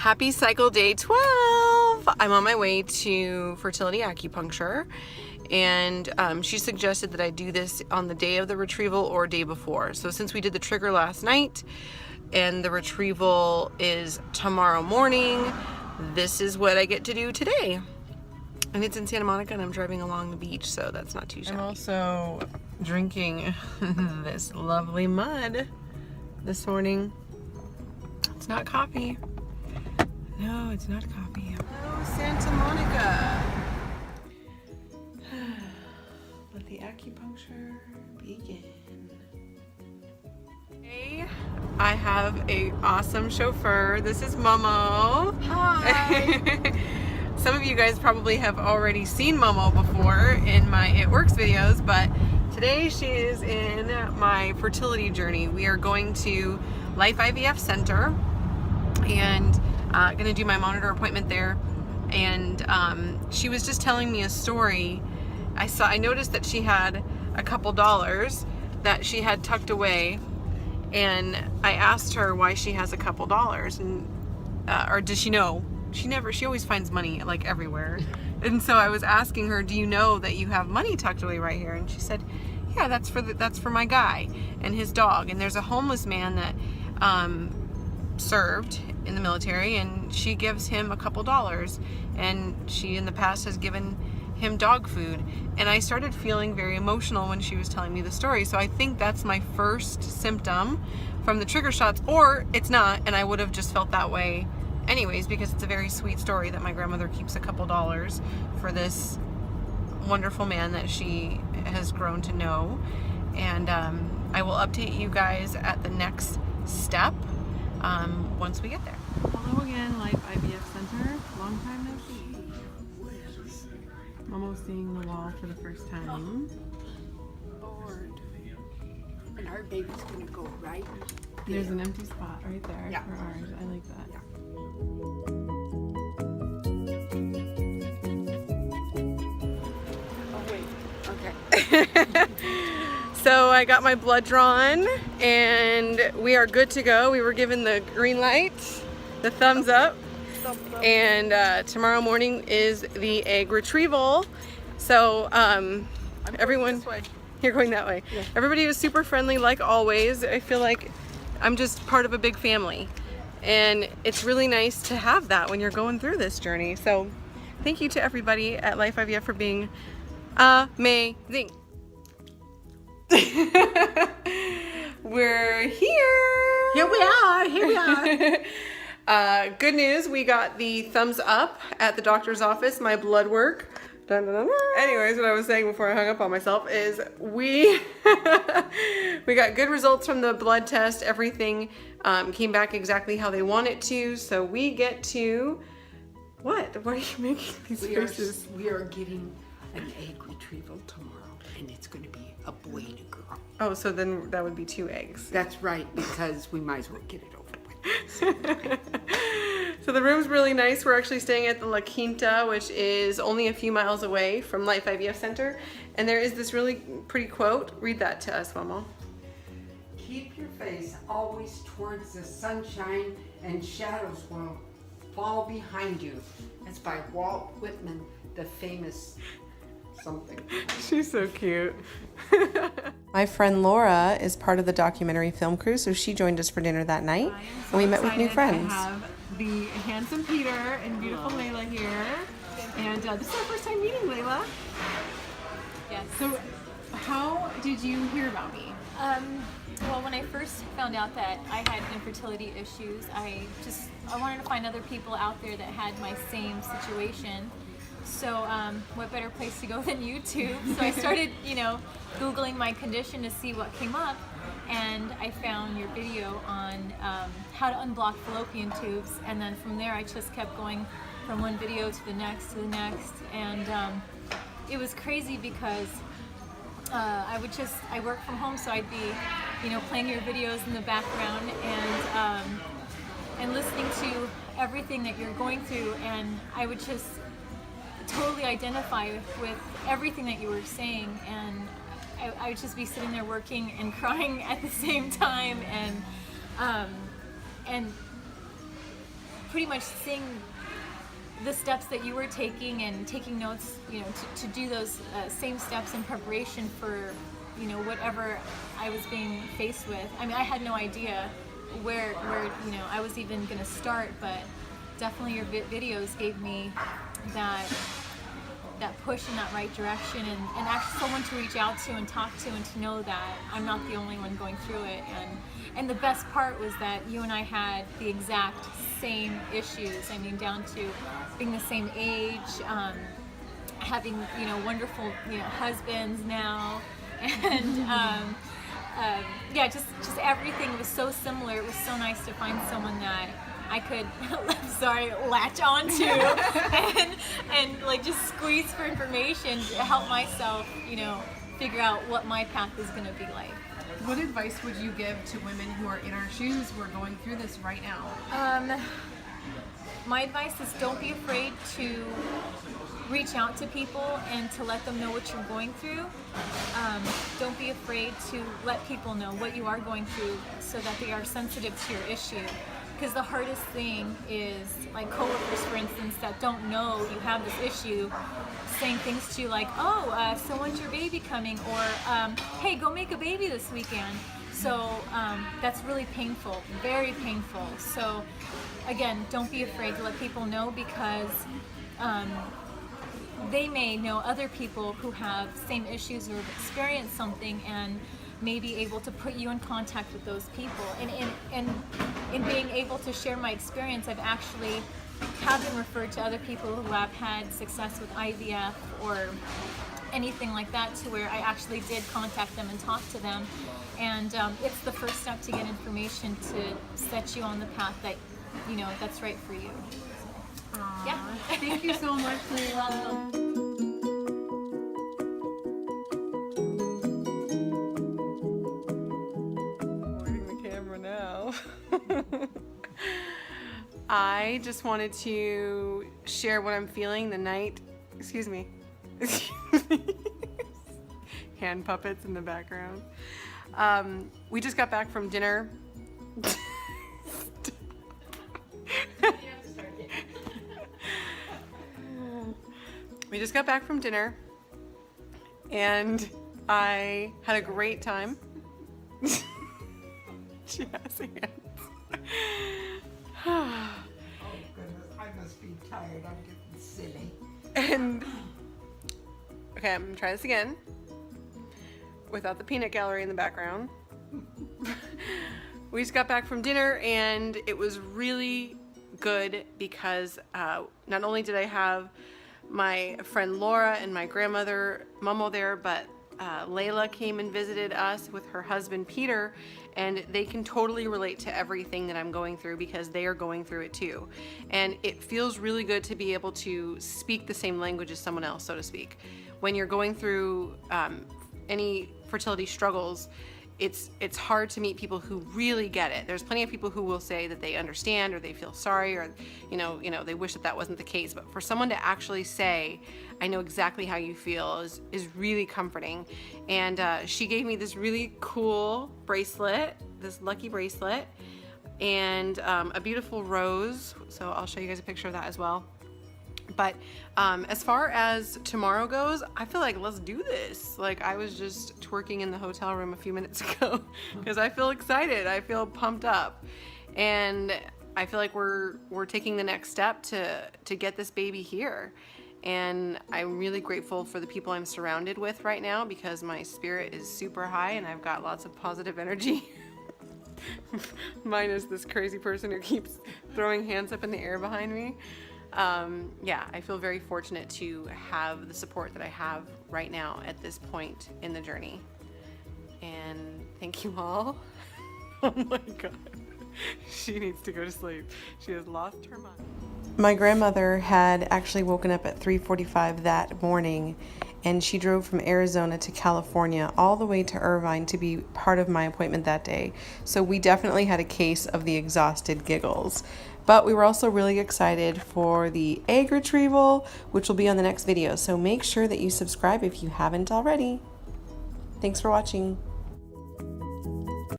Happy cycle day 12. I'm on my way to fertility acupuncture, and she suggested that I do this on the day of the retrieval or day before. So since we did the trigger last night and the retrieval is tomorrow morning, this is what I get to do today. And it's in Santa Monica and I'm driving along the beach, so that's not too shabby. I'm also drinking this lovely mud this morning. It's not coffee. No, it's not coffee. Hello, Santa Monica. Let the acupuncture begin. Hey, I have an awesome chauffeur. This is Momo. Hi. Some of you guys probably have already seen Momo before in my It Works videos, but today she is in my fertility journey. We are going to LIFE IVF CENTER and gonna do my monitor appointment there. And she was just telling me a story. I noticed that she had a couple dollars that she had tucked away, and I asked her why she has a couple dollars, and or does she know? She always finds money like everywhere. And so I was asking her, do you know that you have money tucked away right here? And she said, yeah, that's for my guy and his dog. And there's a homeless man that served in the military, and she gives him a couple dollars, and she in the past has given him dog food. And I started feeling very emotional when she was telling me the story. So I think that's my first symptom from the trigger shots, or it's not, and I would have just felt that way anyways, because it's a very sweet story that my grandmother keeps a couple dollars for this wonderful man that she has grown to know. And I will update you guys at the next step once we get there. Hello again, LIFE IVF Center. Long time no see. Momo's seeing the wall for the first time. Lord. And our baby's gonna go right there. There's an empty spot right there for ours. I like that. Yeah. Oh wait, okay. So I got my blood drawn and we are good to go. We were given the green light, the thumbs up. And tomorrow morning is the egg retrieval. So everyone, you're going that way. Yeah. Everybody was super friendly like always. I feel like I'm just part of a big family. And it's really nice to have that when you're going through this journey. So thank you to everybody at LIFE IVF for being amazing. We're here. Here we are. Good news, we got the thumbs up at the doctor's office. My blood work. Dun, dun, dun, dun. Anyways, what I was saying before I hung up on myself is we got good results from the blood test. Everything came back exactly how they want it to. So we get to what? Why are you making these faces? We are getting an egg retrieval tomorrow, and it's going to be a boy and a girl. Oh, so then that would be 2 eggs. That's right, because we might as well get it over with. So the room's really nice. We're actually staying at the La Quinta, which is only a few miles away from LIFE IVF Center. And there is this really pretty quote. Read that to us, Momo. Keep your face always towards the sunshine, and shadows will fall behind you. That's by Walt Whitman, the famous something. She's so cute. My friend Laura is part of the documentary film crew, so she joined us for dinner that night, and we met with new friends. I have the handsome Peter and beautiful Layla here, and this is our first time meeting Layla. Yes. So, how did you hear about me? Well, when I first found out that I had infertility issues, I wanted to find other people out there that had my same situation. So what better place to go than YouTube? So I started, Googling my condition to see what came up, and I found your video on how to unblock fallopian tubes, and then from there I just kept going from one video to the next, and it was crazy because I work from home, so I'd be, playing your videos in the background and listening to everything that you're going through, and I would just totally identify with everything that you were saying, and I would just be sitting there working and crying at the same time, and pretty much seeing the steps that you were taking and taking notes, you know, to do those same steps in preparation for, you know, whatever I was being faced with. I mean, I had no idea where you know, I was even going to start, but definitely your videos gave me that push in that right direction, and actually someone to reach out to and talk to, and to know that I'm not the only one going through it. And the best part was that you and I had the exact same issues. I mean, down to being the same age, having, you know, wonderful, you know, husbands now, and yeah, just everything was so similar. It was so nice to find someone that I could, latch onto and like just squeeze for information to help myself, you know, figure out what my path is going to be like. What advice would you give to women who are in our shoes, who are going through this right now? My advice is don't be afraid to reach out to people and to let them know what you're going through. Don't be afraid to let people know what you are going through so that they are sensitive to your issue. Because the hardest thing is, like, coworkers, for instance, that don't know you have this issue, saying things to you like, oh, so when's your baby coming? Or, hey, go make a baby this weekend. So that's really painful, very painful. So again, don't be afraid to let people know, because they may know other people who have same issues or have experienced something, and may be able to put you in contact with those people. And in being able to share my experience, I've actually have been referred to other people who have had success with IVF or anything like that, to where I actually did contact them and talk to them. And it's the first step to get information to set you on the path that, you know, that's right for you. Aww. Yeah. Thank you so much, Leila. I just wanted to share what I'm feeling the night, excuse me, hand puppets in the background. We just got back from dinner. We just got back from dinner and I had a great time. She has hands. Oh goodness, I must be tired. I'm getting silly. And okay, I'm gonna try this again without the peanut gallery in the background. We just got back from dinner and it was really good because not only did I have my friend Laura and my grandmother Momo there, but Layla came and visited us with her husband Peter, and they can totally relate to everything that I'm going through because they are going through it too. And it feels really good to be able to speak the same language as someone else, so to speak. When you're going through any fertility struggles, it's hard to meet people who really get it. There's plenty of people who will say that they understand or they feel sorry, or you know they wish that wasn't the case. But for someone to actually say, I know exactly how you feel, is really comforting. And she gave me this really cool bracelet, this lucky bracelet, and a beautiful rose. So I'll show you guys a picture of that as well. But as far as tomorrow goes, I feel like let's do this. Like, I was just twerking in the hotel room a few minutes ago because I feel excited. I feel pumped up, and I feel like we're taking the next step to get this baby here. And I'm really grateful for the people I'm surrounded with right now because my spirit is super high and I've got lots of positive energy. Minus this crazy person who keeps throwing hands up in the air behind me. Yeah, I feel very fortunate to have the support that I have right now at this point in the journey. And thank you all. Oh my God. She needs to go to sleep. She has lost her mind. My grandmother had actually woken up at 3:45 that morning, and she drove from Arizona to California all the way to Irvine to be part of my appointment that day. So we definitely had a case of the exhausted giggles. But we were also really excited for the egg retrieval, which will be on the next video. So make sure that you subscribe if you haven't already. Thanks for watching.